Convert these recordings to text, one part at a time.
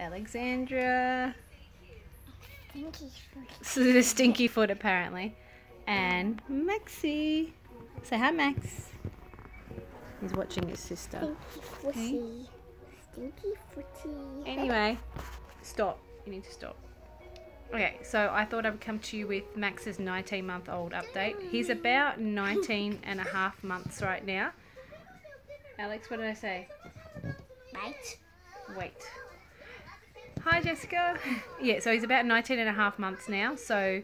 Alexandra. Stinky foot. So the stinky foot apparently. And Maxie. Say hi, Max. He's watching his sister. Stinky footy. Stinky footy. Anyway, stop. You need to stop. Okay, so I thought I would come to you with Max's 19-month-old update. He's about 19 and a half months right now. Alex, what did I say? Wait. Hi, Jessica. Yeah, so he's about 19 and a half months now, so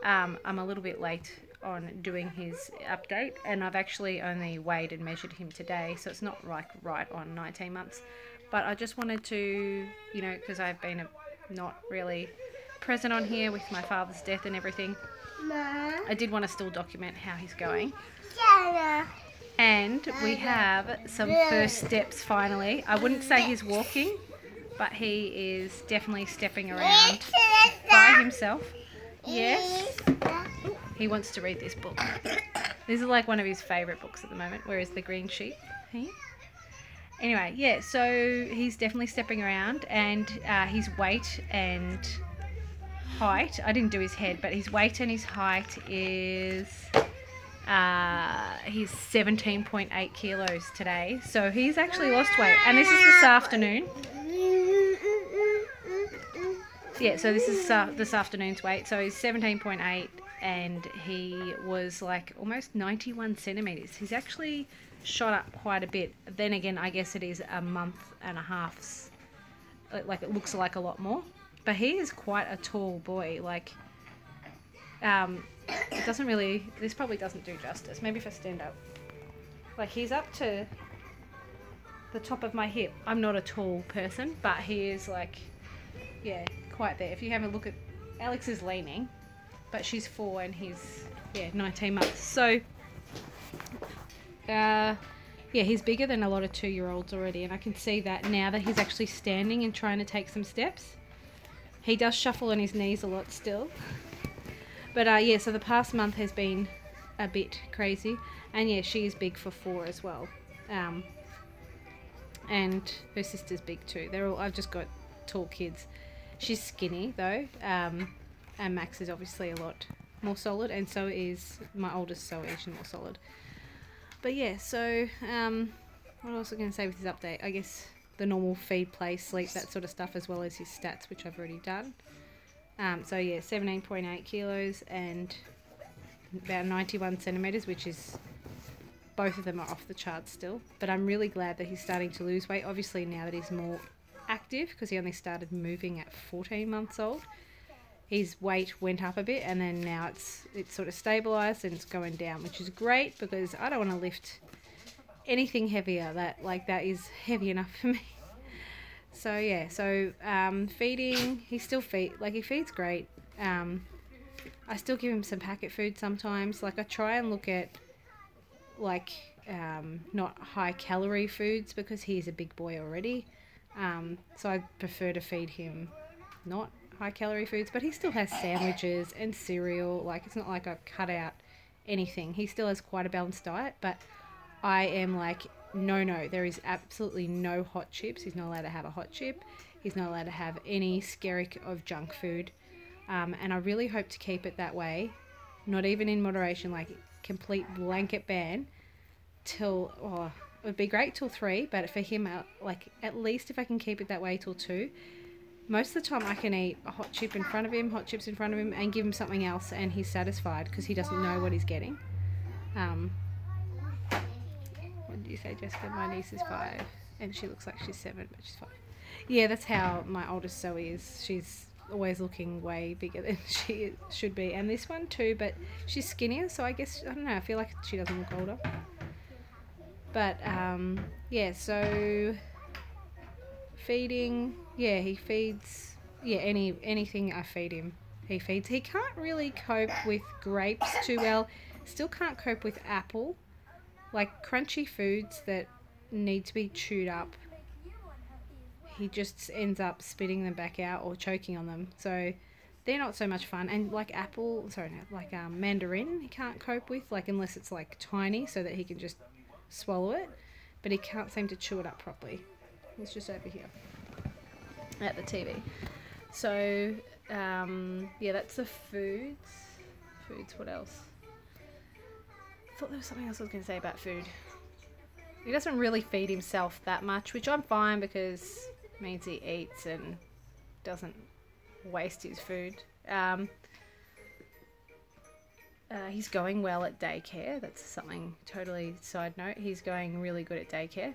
I'm a little bit late on doing his update, and I've actually only weighed and measured him today, so it's not like right on 19 months. But I just wanted to, you know, because I've been not really present on here with my father's death and everything, I did want to still document how he's going. And we have some first steps finally. I wouldn't say he's walking, but he is definitely stepping around by himself. Yes. He wants to read this book. This is like one of his favourite books at the moment, whereas the green sheep. Anyway, yeah, so he's definitely stepping around, and his weight and height, I didn't do his head, but his weight and his height is he's 17.8 kilos today, so he's actually lost weight, and this is this afternoon. Yeah, so this is this afternoon's weight, so he's 17.8, and he was like almost 91 centimetres. He's actually shot up quite a bit. Then again, I guess it is a month and a half's, like it looks like a lot more. But he is quite a tall boy. Like, it doesn't really, this probably doesn't do justice. Maybe if I stand up. Like, he's up to the top of my hip. I'm not a tall person, but he is like, yeah, quite there. If you have a look at, Alex is leaning, but she's 4 and he's, yeah, 19 months. So, yeah, he's bigger than a lot of 2-year-olds already, and I can see that now that he's actually standing and trying to take some steps. He does shuffle on his knees a lot still. But yeah, so the past month has been a bit crazy. And yeah, she is big for 4 as well. And her sister's big too. They're all, I've just got tall kids. She's skinny though. And Max is obviously a lot more solid. And so is my oldest Zoe, she's more solid. But yeah, so what else was I going to say with his update? I guess the normal feed, play, sleep, that sort of stuff, as well as his stats, which I've already done. So yeah, 17.8 kilos and about 91 centimetres, which is, both of them are off the charts still. But I'm really glad that he's starting to lose weight, obviously now that he's more active, because he only started moving at 14 months old. His weight went up a bit, and then now it's sort of stabilised and it's going down, which is great, because I don't want to lift anything heavier. That is heavy enough for me. So yeah, so feeding, he still he feeds great. I still give him some packet food sometimes. Like, I try and look at like not high calorie foods, because he's a big boy already. So I prefer to feed him not high calorie foods, but he still has sandwiches and cereal. Like, it's not like I've cut out anything. He still has quite a balanced diet, but I am like, no, there is absolutely no hot chips. He's not allowed to have a hot chip. He's not allowed to have any skerrick of junk food. And I really hope to keep it that way, not even in moderation, like complete blanket ban till, oh, it would be great till 3, but for him, like, at least if I can keep it that way till 2, most of the time I can eat a hot chip in front of him, hot chips in front of him, and give him something else, and he's satisfied because he doesn't know what he's getting. What did you say, Jessica? My niece is 5, and she looks like she's 7, but she's 5. Yeah, that's how my oldest Zoe is. She's always looking way bigger than she should be, and this one too, but she's skinnier, so I guess, I don't know, I feel like she doesn't look older. But yeah, so feeding, yeah, he feeds, yeah, anything I feed him, he feeds. He can't really cope with grapes too well, still can't cope with apple, like crunchy foods that need to be chewed up. He just ends up spitting them back out or choking on them, so they're not so much fun. And like mandarin, he can't cope with, like, unless it's like tiny so that he can just swallow it, but he can't seem to chew it up properly. It's just over here. at the TV. So yeah, that's the foods. What else? I thought there was something else I was going to say about food. He doesn't really feed himself that much, which I'm fine because it means he eats and doesn't waste his food. He's going well at daycare. That's something totally side note. He's going really good at daycare.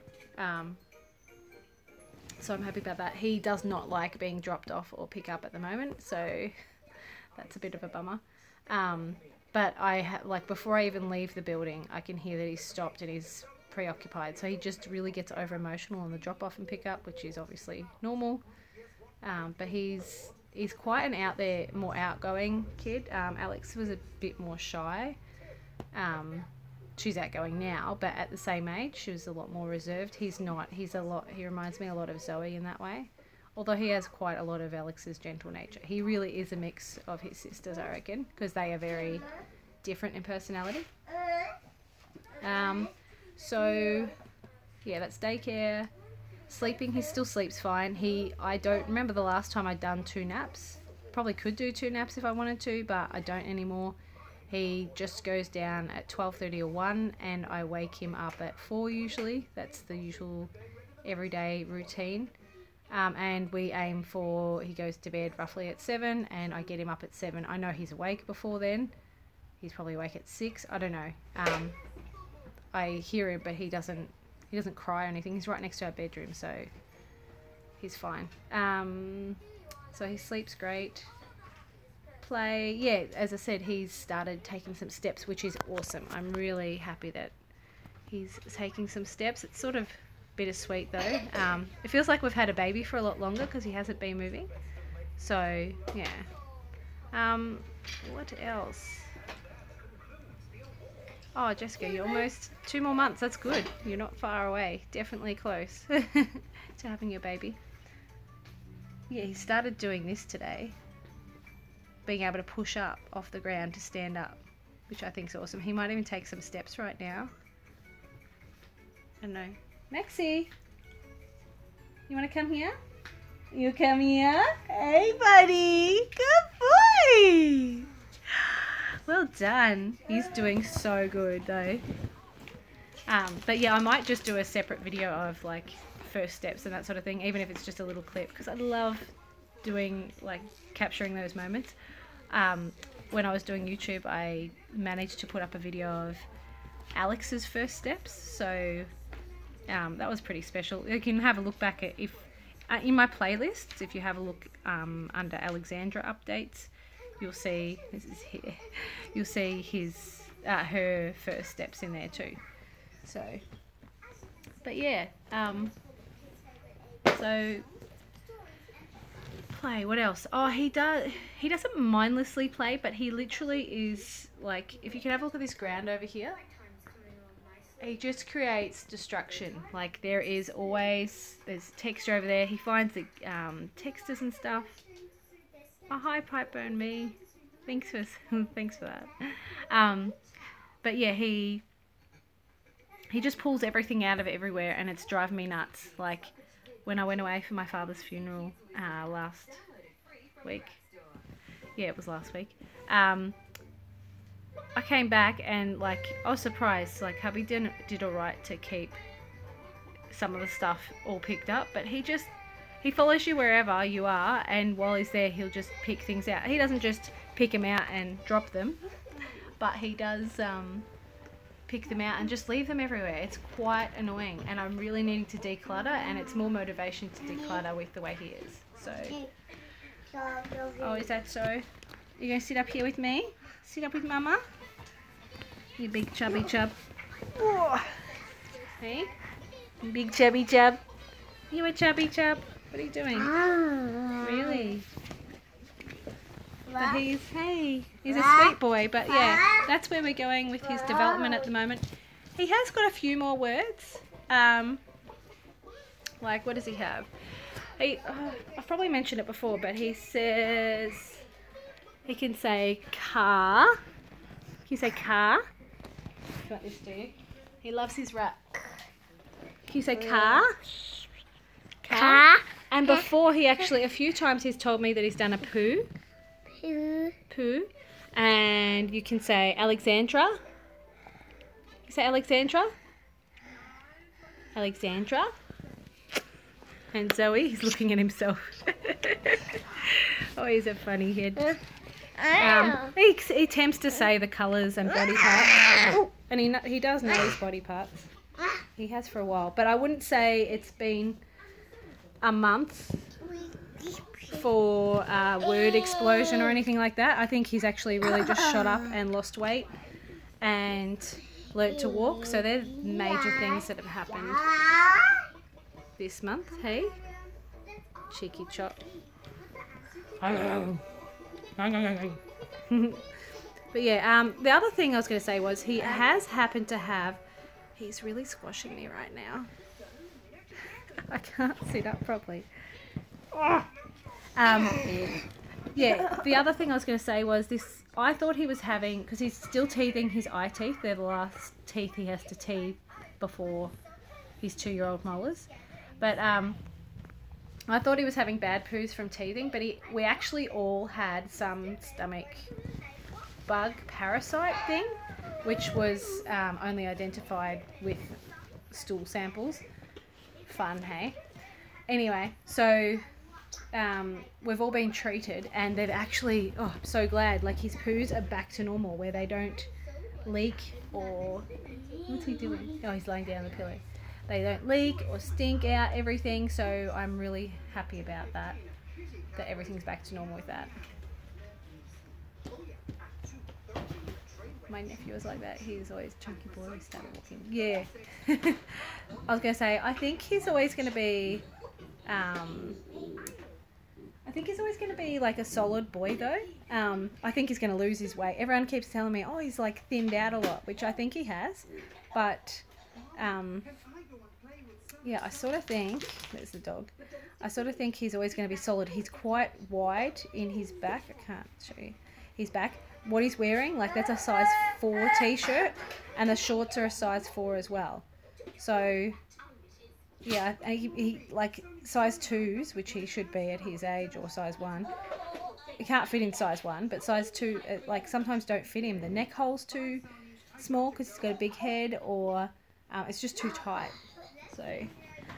So I'm happy about that. He does not like being dropped off or pick up at the moment, so that's a bit of a bummer. But like before I even leave the building, I can hear that he's stopped and he's preoccupied. So he just really gets over emotional on the drop off and pick up, which is obviously normal. But he's quite an out there, more outgoing kid. Alex was a bit more shy. She's outgoing now, but at the same age, she was a lot more reserved. He's not. He reminds me a lot of Zoe in that way. Although he has quite a lot of Alex's gentle nature. He really is a mix of his sisters, I reckon, because they are very different in personality. So, yeah, that's daycare. Sleeping, he still sleeps fine. I don't remember the last time I'd done 2 naps. Probably could do 2 naps if I wanted to, but I don't anymore. He just goes down at 12:30 or 1, and I wake him up at 4 usually. That's the usual everyday routine. And we aim for, he goes to bed roughly at 7, and I get him up at 7. I know he's awake before then. He's probably awake at 6. I don't know. I hear him, but he doesn't cry or anything. He's right next to our bedroom, so he's fine. So he sleeps great. Play. Yeah, as I said, he's started taking some steps, which is awesome. I'm really happy that he's taking some steps. It's sort of bittersweet though. It feels like we've had a baby for a lot longer because he hasn't been moving. So yeah. What else? Oh, Jessica, you're almost 2 more months. That's good. You're not far away. Definitely close to having your baby. Yeah, he started doing this today. Being able to push up off the ground to stand up, which I think is awesome. He might even take some steps right now. I don't know. Maxie, you want to come here? You come here? Hey, buddy. Good boy. Well done. He's doing so good, though. But yeah, I might just do a separate video of, like, first steps and that sort of thing, even if it's just a little clip, because I love doing, like, capturing those moments. When I was doing YouTube, I managed to put up a video of Alex's first steps, so that was pretty special. You can have a look back at in my playlists. If you have a look under Alexandra updates, you'll see you'll see her first steps in there too. So, but yeah, so play. What else? Oh, he doesn't mindlessly play, but he literally is like, if you can have a look at this ground over here. He just creates destruction. Like there's texture over there. He finds the textures and stuff. Oh, hi, Pipeburn me. Thanks for that. But yeah, he just pulls everything out of everywhere, and it's driving me nuts. Like when I went away for my father's funeral last week. Yeah, it was last week. I came back and, like, I was surprised. Like, hubby did all right to keep some of the stuff all picked up, but he follows you wherever you are, and while he's there, he'll just pick things out. He doesn't just pick them out and drop them, but he does pick them out and just leave them everywhere. It's quite annoying, and I'm really needing to declutter, and it's more motivation to declutter with the way he is. So, oh, is that so? You gonna sit up here with me? Sit up with Mama? You big chubby chub. Oh. Hey? You big chubby chub. You a chubby chub? What are you doing? Really? But he's a sweet boy. But yeah, that's where we're going with his development at the moment. He has got a few more words. Like, what does he have? I've probably mentioned it before, but he says, he can say car. Can you say car? You want this, do you? He loves his rap. Can you say car? Car. And And before he actually, a few times he's told me that he's done a poo. Poo. Poo. And you can say Alexandra. You say Alexandra? Alexandra. And Zoe, he's looking at himself. Oh, he's a funny head. He attempts to say the colours and body parts. Oh, and he does know his body parts. He has for a while. But I wouldn't say it's been a month for word explosion or anything like that. I think he's actually really just shot up and lost weight and learnt to walk. So they're major things that have happened this month. Hey, cheeky chop. But yeah, the other thing I was going to say was he has happened to have, he's really squashing me right now. I can't sit up properly. Yeah, the other thing I was going to say was this, I thought he was having, because he's still teething his eye teeth, they're the last teeth he has to teeth before his 2-year-old molars. But I thought he was having bad poos from teething, but we actually all had some stomach bug parasite thing, which was only identified with stool samples. Fun, hey? Anyway, so we've all been treated, and they've actually, oh, I'm so glad, like his poos are back to normal, where they don't leak or, what's he doing? Oh, he's laying down on the pillow. They don't leak or stink out everything, so I'm really happy about that everything's back to normal with that. My nephew was like that. He's always chunky boy. He started walking. Yeah. I was going to say, I think he's always going to be, like a solid boy though. I think he's going to lose his weight. Everyone keeps telling me, oh, he's like thinned out a lot, which I think he has. But, yeah, I sort of think, there's the dog. I sort of think he's always going to be solid. He's quite wide in his back. I can't show you his back. What he's wearing, like that's a size 4 t-shirt, and the shorts are a size 4 as well. So yeah, and he like size 2s, which he should be at his age, or size 1. He can't fit in size 1, but size 2 like sometimes don't fit him. The neck hole's too small because he's got a big head, or it's just too tight. So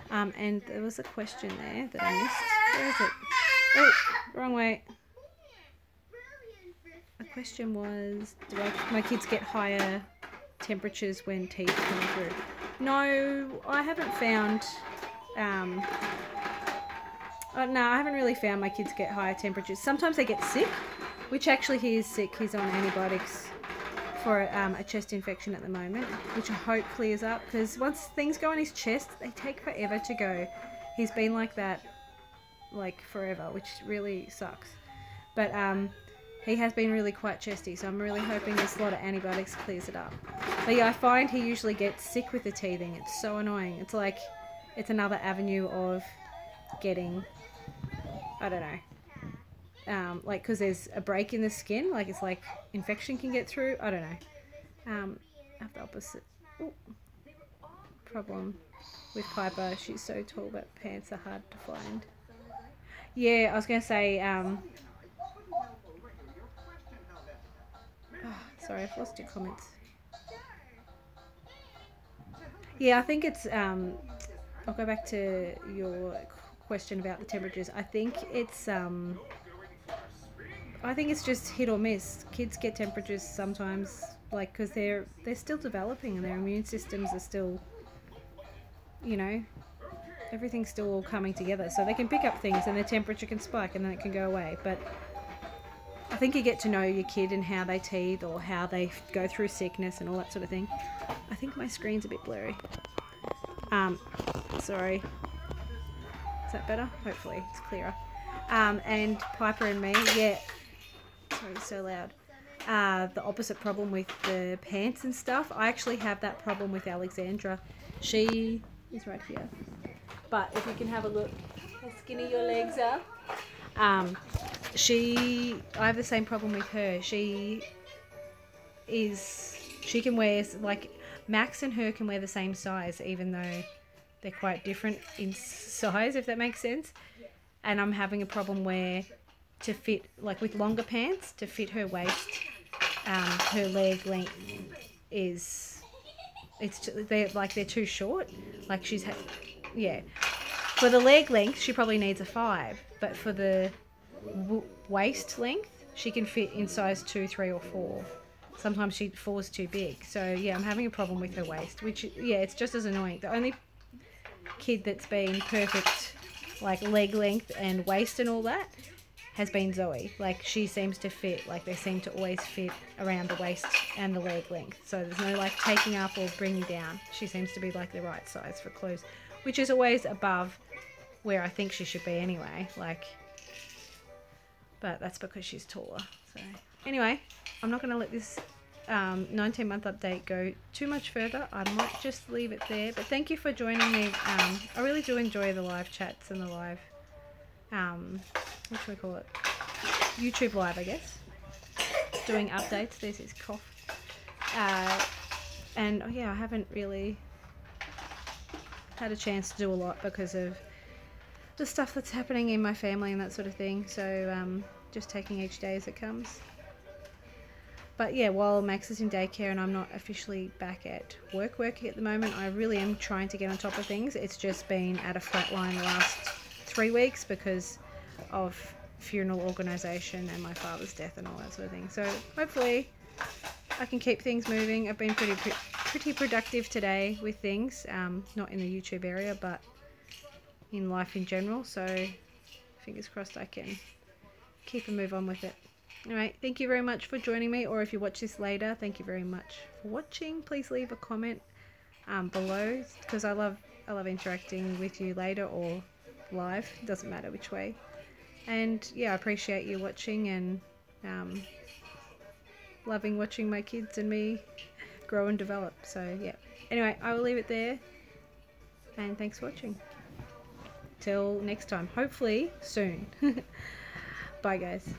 and there was a question there that I missed. Where is it? Oh, wrong way. The question was, do my kids get higher temperatures when teeth come through? No, I haven't found, no, I haven't really found my kids get higher temperatures. Sometimes they get sick, which actually he is sick. He's on antibiotics for a chest infection at the moment, which I hope clears up, because once things go on his chest, they take forever to go. He's been like that, like forever, which really sucks. But, he has been really quite chesty, so I'm really hoping this lot of antibiotics clears it up. But yeah, I find he usually gets sick with the teething. It's so annoying. It's like, it's another avenue of getting, I don't know, like, because there's a break in the skin, like it's like infection can get through. I don't know. I have the opposite problem with Piper. She's so tall, but pants are hard to find. Yeah, I was going to say, sorry, I've lost your comments. Yeah, I think it's, I'll go back to your question about the temperatures. I think it's just hit or miss. Kids get temperatures sometimes, like, because they're still developing and their immune systems are still, you know, everything's still all coming together. So they can pick up things and their temperature can spike and then it can go away. But I think you get to know your kid and how they teeth or how they go through sickness and all that sort of thing. I think my screen's a bit blurry. Sorry. Is that better? Hopefully it's clearer. And Piper and me, yeah. Sorry, it's so loud. The opposite problem with the pants and stuff. I actually have that problem with Alexandra. She is right here. But if you can have a look how skinny your legs are. I have the same problem with her. She can wear, like, Max and her can wear the same size, even though they're quite different in size, if that makes sense. and I'm having a problem where to fit, like with longer pants, to fit her waist, her leg length is, they're too short. Like yeah. For the leg length, she probably needs a 5, but for the waist length, she can fit in size 2, 3, or 4. Sometimes 4's too big. So yeah, I'm having a problem with her waist, which yeah, it's just as annoying. The only kid that's been perfect, like leg length and waist and all that, has been Zoe. Like she seems to fit, like they seem to always fit around the waist and the leg length. So there's no like taking up or bringing down. She seems to be like the right size for clothes, which is always above where I think she should be anyway. Like, but that's because she's taller. So anyway, I'm not going to let this 19-month update go too much further. I might just leave it there. But thank you for joining me. I really do enjoy the live chats and the live, what should we call it? YouTube live, I guess. Doing updates. There's his cough. And oh yeah, I haven't really had a chance to do a lot because of the stuff that's happening in my family and that sort of thing. So just taking each day as it comes. But yeah, while Max is in daycare and I'm not officially back at working at the moment, I really am trying to get on top of things. It's just been at a flat line the last 3 weeks because of funeral organisation and my father's death and all that sort of thing. So hopefully I can keep things moving. I've been pretty productive today with things, not in the YouTube area, but in life in general. So fingers crossed I can keep a move on with it. Alright, thank you very much for joining me, or if you watch this later, thank you very much for watching. Please leave a comment below, because I love interacting with you later or live, doesn't matter which way. And yeah, I appreciate you watching and loving watching my kids and me grow and develop. So yeah, anyway, I will leave it there, and thanks for watching. Till next time, hopefully soon. Bye guys.